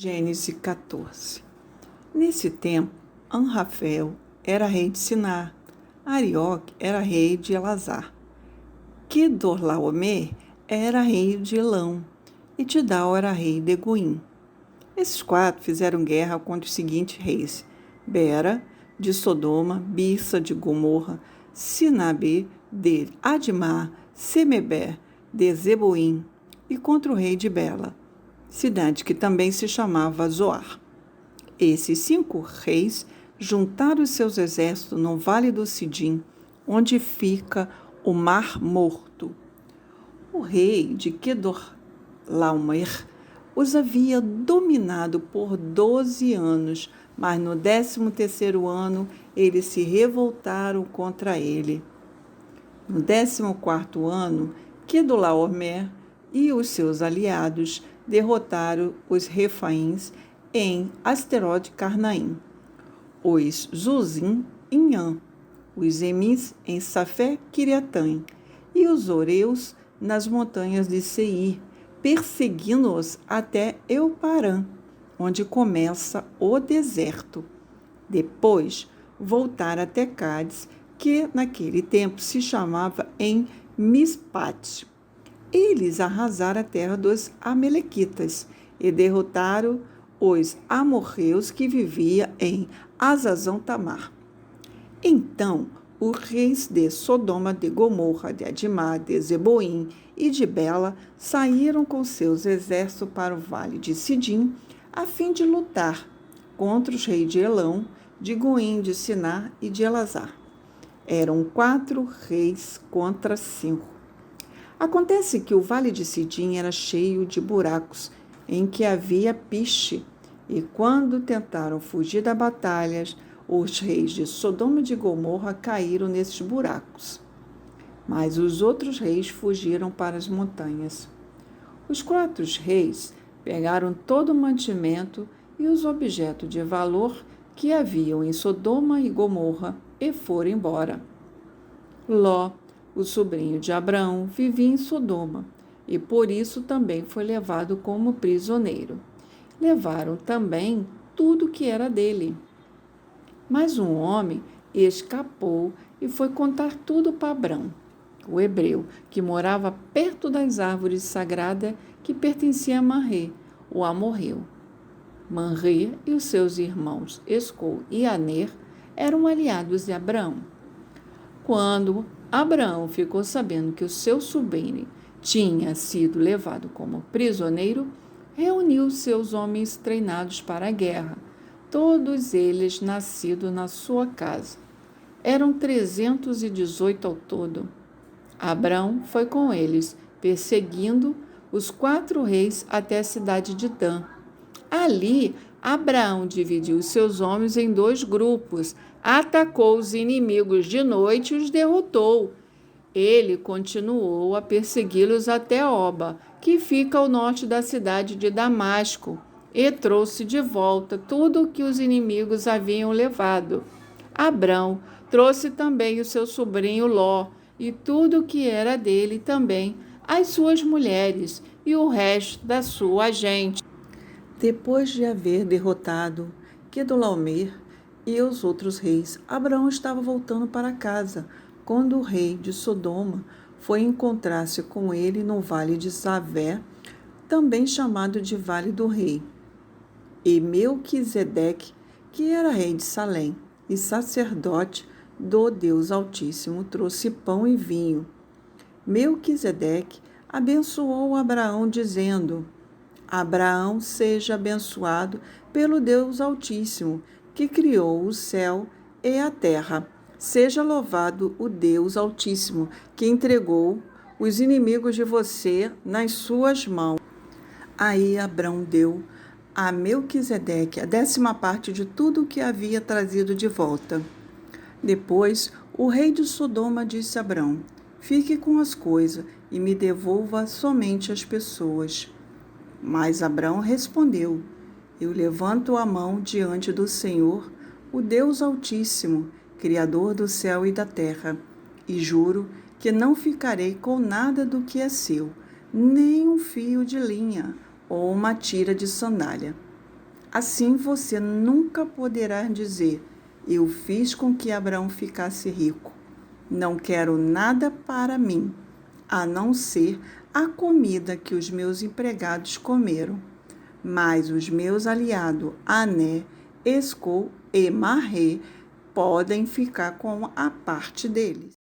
Gênesis 14. Nesse tempo, Anrafel era rei de Sinar, Arioque era rei de Elazar, Quedorlaomer era rei de Elão e Tidal era rei de Goim. Esses quatro fizeram guerra contra os seguintes reis: Bera, de Sodoma, Birsa, de Gomorra, Sinabe, de Admá, Semeber, de Zeboim, e contra o rei de Bela, cidade que também se chamava Zoar. Esses 5 reis juntaram os seus exércitos no vale do Sidim, onde fica o Mar Morto. O rei de Quedorlaomer os havia dominado por 12 anos, mas no 13º ano eles se revoltaram contra ele. No 14º ano, Quedorlaomer e os seus aliados derrotaram os Refaíns em Asterot Carnaim, os Zuzim em An, os Emis em Safé Quiriataim e os Oreus nas montanhas de Seir, perseguindo-os até Euparã, onde começa o deserto. Depois voltaram até Cádiz, que naquele tempo se chamava em Mispate. Eles arrasaram a terra dos Amalequitas e derrotaram os amorreus que viviam em Azazão-Tamar. Então, os reis de Sodoma, de Gomorra, de Admá, de Zeboim e de Bela saíram com seus exércitos para o vale de Sidim, a fim de lutar contra os reis de Elão, de Goim, de Sinar e de Elazar. Eram 4 reis contra 5. Acontece que o vale de Sidim era cheio de buracos, em que havia piche, e quando tentaram fugir das batalhas, os reis de Sodoma e de Gomorra caíram nesses buracos. Mas os outros reis fugiram para as montanhas. Os 4 reis pegaram todo o mantimento e os objetos de valor que haviam em Sodoma e Gomorra e foram embora. Ló, o sobrinho de Abraão, vivia em Sodoma e por isso também foi levado como prisioneiro. Levaram também tudo que era dele. Mas um homem escapou e foi contar tudo para Abrão, o hebreu, que morava perto das árvores sagradas que pertenciam a Manrê, o amorreu. Manrê e os seus irmãos Escol e Aner eram aliados de Abrão. Quando Abraão ficou sabendo que o seu sobrinho tinha sido levado como prisioneiro, reuniu seus homens treinados para a guerra, todos eles nascidos na sua casa. Eram 318 ao todo. Abrão foi com eles, perseguindo os 4 reis até a cidade de Dan. Ali, Abraão dividiu os seus homens em 2 grupos, atacou os inimigos de noite e os derrotou. Ele continuou a persegui-los até Oba, que fica ao norte da cidade de Damasco, e trouxe de volta tudo o que os inimigos haviam levado. Abrão trouxe também o seu sobrinho Ló, e tudo o que era dele também, as suas mulheres e o resto da sua gente. Depois de haver derrotado Quedorlaomer e os outros reis, Abraão estava voltando para casa, quando o rei de Sodoma foi encontrar-se com ele no vale de Zavé, também chamado de Vale do Rei. E Melquisedeque, que era rei de Salém e sacerdote do Deus Altíssimo, trouxe pão e vinho. Melquisedeque abençoou Abraão, dizendo: Abraão seja abençoado pelo Deus Altíssimo, que criou o céu e a terra. Seja louvado o Deus Altíssimo, que entregou os inimigos de você nas suas mãos. Aí Abrão deu a Melquisedeque a 10ª parte de tudo o que havia trazido de volta. Depois, o rei de Sodoma disse a Abrão: Fique com as coisas e me devolva somente as pessoas. Mas Abrão respondeu: Eu levanto a mão diante do Senhor, o Deus Altíssimo, Criador do céu e da terra, e juro que não ficarei com nada do que é seu, nem um fio de linha ou uma tira de sandália. Assim você nunca poderá dizer: eu fiz com que Abraão ficasse rico. Não quero nada para mim, a não ser a comida que os meus empregados comeram. Mas os meus aliados, Ané, Escol e Marrê, podem ficar com a parte deles.